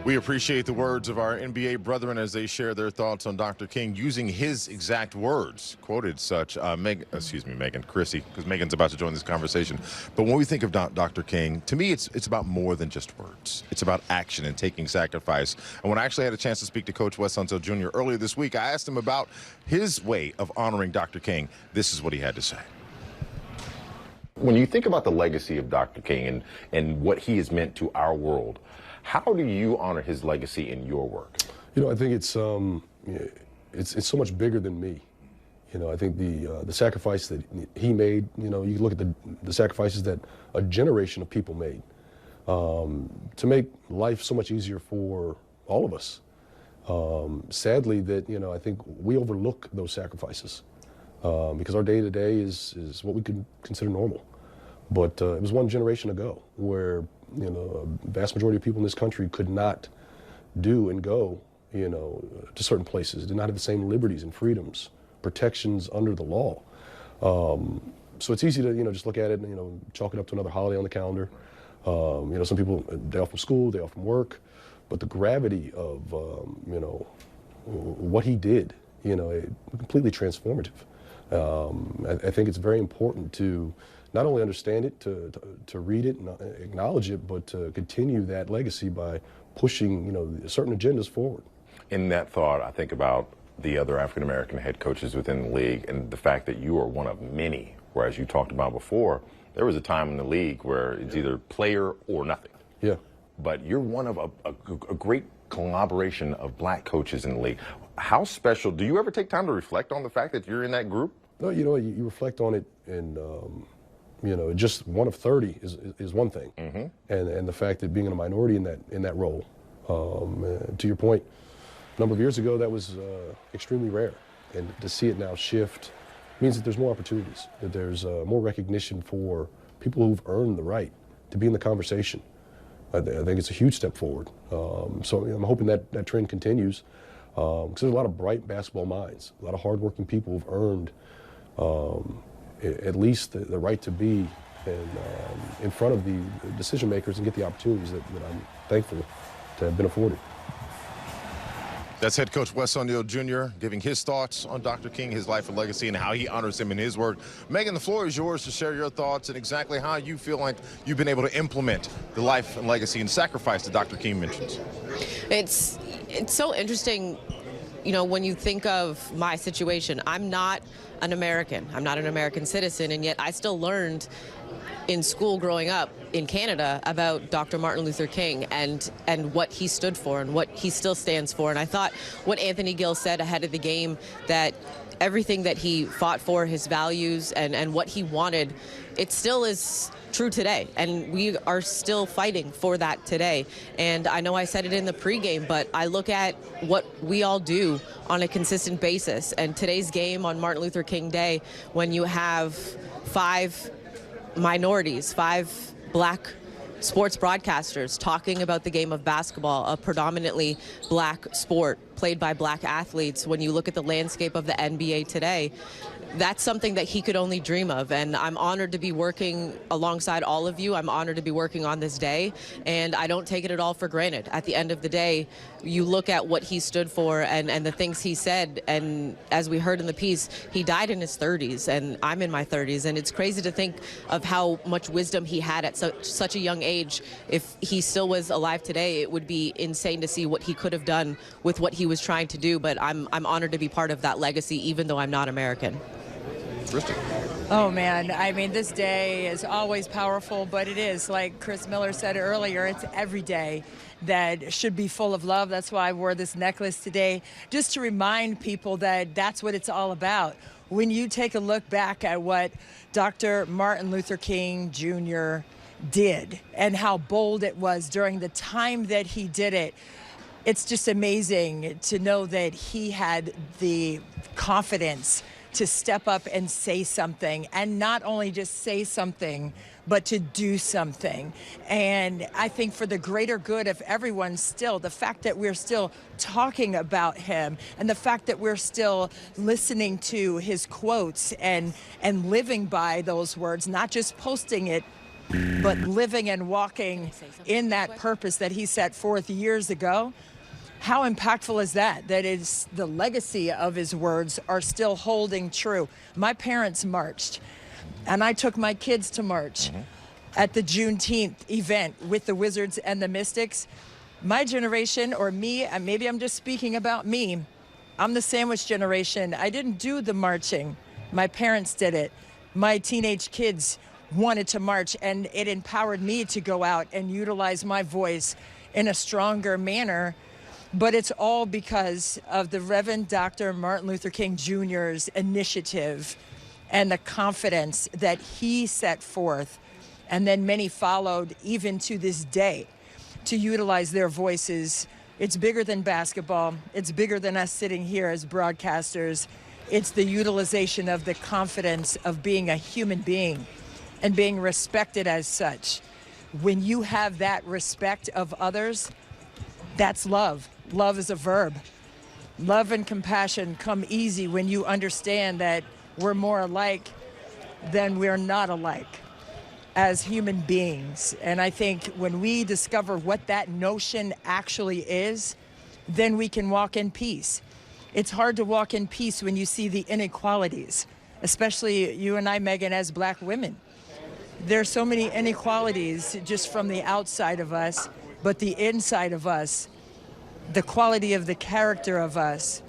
We appreciate the words of our NBA brethren as they share their thoughts on Dr. King using his exact words, quoted such. Meghan, Christy, because Meghan's about to join this conversation. But when we think of Dr. King, to me, it's about more than just words. It's about action and taking sacrifice. And when I actually had a chance to speak to Coach Wes Unseld Jr. earlier this week, I asked him about his way of honoring Dr. King. This is what he had to say. When you think about the legacy of Dr. King and what he has meant to our world, how do you honor his legacy in your work? You know, I think it's so much bigger than me. You know, I think the sacrifice that he made, you know, you look at the sacrifices that a generation of people made to make life so much easier for all of us. Sadly, that, you know, I think we overlook those sacrifices because our day-to-day is what we could consider normal. But it was one generation ago where, you know, a vast majority of people in this country could not do and go, you know, to certain places, did not have the same liberties and freedoms, protections under the law. So it's easy to, you know, just look at it and, you know, chalk it up to another holiday on the calendar. You know, some people, day off from school, day off from work, but the gravity of, you know, what he did, you know, completely transformative. I think it's very important to not only understand it, to read it and acknowledge it, but to continue that legacy by pushing, you know, certain agendas forward. In that thought, I think about the other African-American head coaches within the league and the fact that you are one of many, whereas you talked about before, there was a time in the league where it's either player or nothing. Yeah. But you're one of a great collaboration of black coaches in the league. How special, do you ever take time to reflect on the fact that you're in that group? No, you know, you reflect on it and, you know, just one of 30 is one thing. Mm-hmm. And the fact that being a minority in that role, to your point, a number of years ago, that was extremely rare. And to see it now shift means that there's more opportunities, that there's more recognition for people who've earned the right to be in the conversation. I think it's a huge step forward. So I'm hoping that trend continues because there's a lot of bright basketball minds, a lot of hardworking people who've earned at least the right to be in front of the decision makers and get the opportunities that I'm thankful to have been afforded. That's head coach Wes Unseld Jr. giving his thoughts on Dr. King, his life and legacy, and how he honors him in his work. Meghan, the floor is yours to share your thoughts and exactly how you feel like you've been able to implement the life and legacy and sacrifice that Dr. King mentions. It's so interesting, you know, when you think of my situation. I'm not an American. I'm not an American citizen, and yet I still learned in school growing up in Canada about Dr. Martin Luther King and what he stood for and what he still stands for. And I thought what Anthony Gill said ahead of the game, that everything that he fought for, his values and what he wanted, it still is true today, and we are still fighting for that today. And I know I said it in the pregame, but I look at what we all do on a consistent basis, and today's game on Martin Luther King Day, when you have 5 minorities, 5 black sports broadcasters talking about the game of basketball, a predominantly black sport played by black athletes, when you look at the landscape of the NBA today, that's something that he could only dream of. And I'm honored to be working alongside all of you. I'm honored to be working on this day, and I don't take it at all for granted. At the end of the day, you look at what he stood for and the things he said, and as we heard in the piece, he died in his 30s, and I'm in my 30s, and it's crazy to think of how much wisdom he had at such a young age. If he still was alive today, it would be insane to see what he could have done with what he was trying to do, but I'm honored to be part of that legacy, even though I'm not American. Christy. Oh, man. I mean, this day is always powerful, but it is, like Chris Miller said earlier, it's every day that should be full of love. That's why I wore this necklace today, just to remind people that that's what it's all about. When you take a look back at what Dr. Martin Luther King Jr. did and how bold it was during the time that he did it, it's just amazing to know that he had the confidence to step up and say something, and not only just say something, but to do something. And I think for the greater good of everyone, still, the fact that we're still talking about him and the fact that we're still listening to his quotes and living by those words, not just posting it but living and walking in that purpose that he set forth years ago. How impactful is that? That is, the legacy of his words are still holding true. My parents marched, and I took my kids to march at the Juneteenth event with the Wizards and the Mystics. My generation, or me, and maybe I'm just speaking about me, I'm the sandwich generation. I didn't do the marching. My parents did it. My teenage kids wanted to march, and it empowered me to go out and utilize my voice in a stronger manner. But it's all because of the Reverend Dr. Martin Luther King Jr.'s initiative and the confidence that he set forth, and then many followed even to this day to utilize their voices. It's bigger than basketball. It's bigger than us sitting here as broadcasters. It's the utilization of the confidence of being a human being and being respected as such. When you have that respect of others, that's love. Love is a verb. Love and compassion come easy when you understand that we're more alike than we're not alike as human beings. And I think when we discover what that notion actually is, then we can walk in peace. It's hard to walk in peace when you see the inequalities, especially you and I, Meghan, as Black women. There's so many inequalities just from the outside of us, but the inside of us, the quality of the character of us,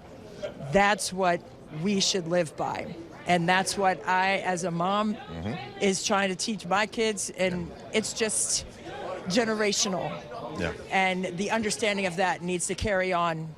that's what we should live by. And that's what I, as a mom, is trying to teach my kids. And it's just generational. Yeah. And the understanding of that needs to carry on.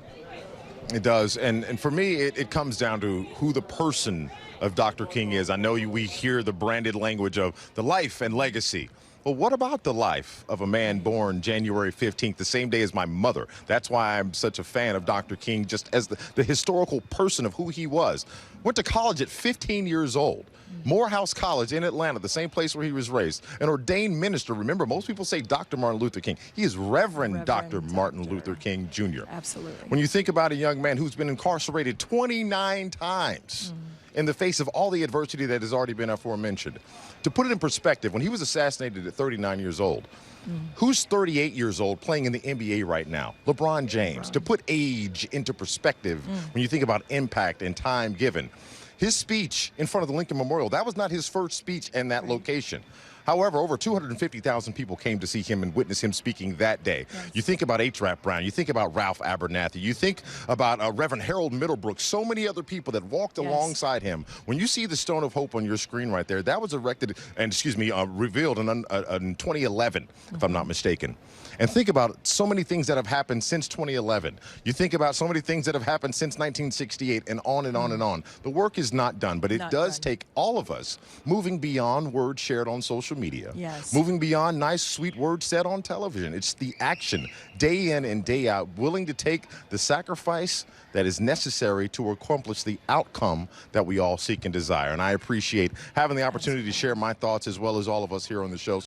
It does. And for me, it comes down to who the person of Dr. King is. I know we hear the branded language of the life and legacy. Well, what about the life of a man born January 15th, the same day as my mother? That's why I'm such a fan of Dr. King, just as the historical person of who he was. Went to college at 15 years old. Morehouse College in Atlanta, the same place where he was raised. An ordained minister. Remember, most people say Dr. Martin Luther King. He is Reverend Dr. Martin Luther King Jr. Absolutely. When you think about a young man who's been incarcerated 29 times in the face of all the adversity that has already been aforementioned. To put it in perspective, when he was assassinated at 39 years old, who's 38 years old playing in the NBA right now? LeBron James. To put age into perspective, when you think about impact and time given, his speech in front of the Lincoln Memorial, that was not his first speech in that location. However, over 250,000 people came to see him and witness him speaking that day. Yes. You think about H. Rap Brown, you think about Ralph Abernathy, you think about Reverend Harold Middlebrook, so many other people that walked alongside him. When you see the Stone of Hope on your screen right there, that was erected and, revealed in 2011, if I'm not mistaken. And think about so many things that have happened since 2011. You think about so many things that have happened since 1968 and on and on and on. The work is not done, but it does take all of us moving beyond words shared on social media. Yes. Moving beyond nice, sweet words said on television. It's the action, day in and day out, willing to take the sacrifice that is necessary to accomplish the outcome that we all seek and desire. And I appreciate having the opportunity to share my thoughts as well as all of us here on the show.